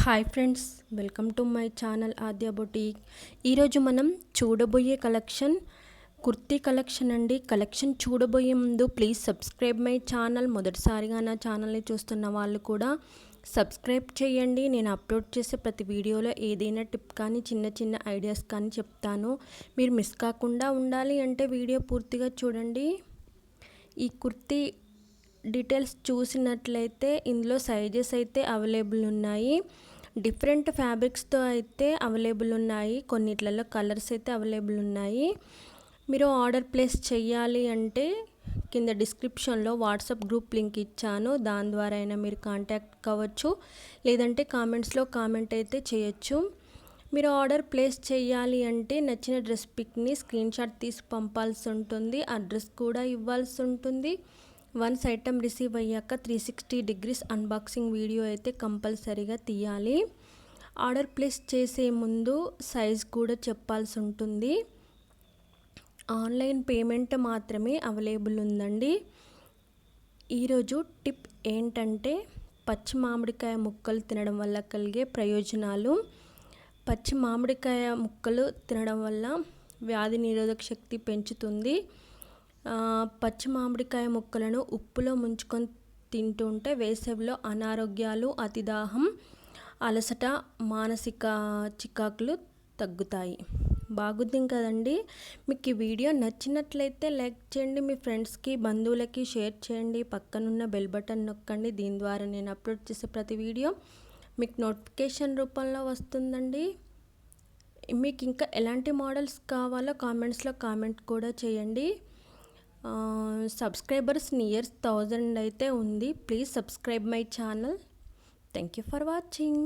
Hi friends, welcome to my channel Aadya boutique. ఈరోజు మనం చూడబోయే కలెక్షన్ కుర్తీ కలెక్షన్ అండి. కలెక్షన్ చూడబోయే ముందు ప్లీజ్ సబ్స్క్రైబ్ మై ఛానల్. మొదటిసారిగా నా ఛానల్ని చూస్తున్న వాళ్ళు కూడా సబ్స్క్రైబ్ చేయండి. నేను అప్లోడ్ చేసే ప్రతి వీడియోలో ఏదైనా టిప్ కానీ చిన్న చిన్న ఐడియాస్ కానీ చెప్తాను. మీరు మిస్ కాకుండా ఉండాలి అంటే వీడియో పూర్తిగా చూడండి. ఈ కుర్తీ డీటెయిల్స్ చూసినట్లయితే ఇందులో సైజెస్ అయితే అవైలబుల్ ఉన్నాయి. డిఫరెంట్ ఫ్యాబ్రిక్స్తో అయితే అవైలబుల్ ఉన్నాయి. కొన్నిట్లలో కలర్స్ అయితే అవైలబుల్ ఉన్నాయి. మీరు ఆర్డర్ ప్లేస్ చేయాలి అంటే కింద డిస్క్రిప్షన్లో వాట్సాప్ గ్రూప్ లింక్ ఇచ్చాను. దాని ద్వారా అయినా మీరు కాంటాక్ట్ కావచ్చు, లేదంటే కామెంట్స్లో కామెంట్ అయితే చేయొచ్చు. మీరు ఆర్డర్ ప్లేస్ చేయాలి అంటే నచ్చిన డ్రెస్ పిక్ని స్క్రీన్ షాట్ తీసి పంపాల్సి ఉంటుంది. అడ్రస్ కూడా ఇవ్వాల్సి ఉంటుంది. వన్స్ ఐటమ్ రిసీవ్ అయ్యాక 360 డిగ్రీస్ అన్బాక్సింగ్ వీడియో అయితే కంపల్సరీగా తీయాలి. ఆర్డర్ ప్లేస్ చేసే ముందు సైజ్ కూడా చెప్పాల్సి ఉంటుంది. ఆన్లైన్ పేమెంట్ మాత్రమే అవైలబుల్ ఉందండి. ఈరోజు టిప్ ఏంటంటే పచ్చి మామిడికాయ ముక్కలు తినడం వల్ల కలిగే ప్రయోజనాలు. పచ్చి మామిడికాయ ముక్కలు తినడం వల్ల వ్యాధి నిరోధక శక్తి పెంచుతుంది. పచ్చి మామిడికాయ ముక్కలను ఉప్పులో ముంచుకొని తింటుంటే వేసవిలో అనారోగ్యాలు, అతిదాహం, అలసట, మానసిక చికాకులు తగ్గుతాయి. బాగుంది కదండి. మీకు ఈ వీడియో నచ్చినట్లయితే లైక్ చేయండి, మీ ఫ్రెండ్స్కి బంధువులకి షేర్ చేయండి, పక్కనున్న బెల్ బటన్ నొక్కండి. దీని ద్వారా నేను అప్లోడ్ చేసే ప్రతి వీడియో మీకు నోటిఫికేషన్ రూపంలో వస్తుందండి. మీకు ఇంకా ఎలాంటి మోడల్స్ కావాలో కామెంట్స్లో కామెంట్ కూడా చేయండి. సబ్స్క్రైబర్స్ నియర్ 1000 అయితే ఉంది. Please subscribe my channel. Thank you for watching.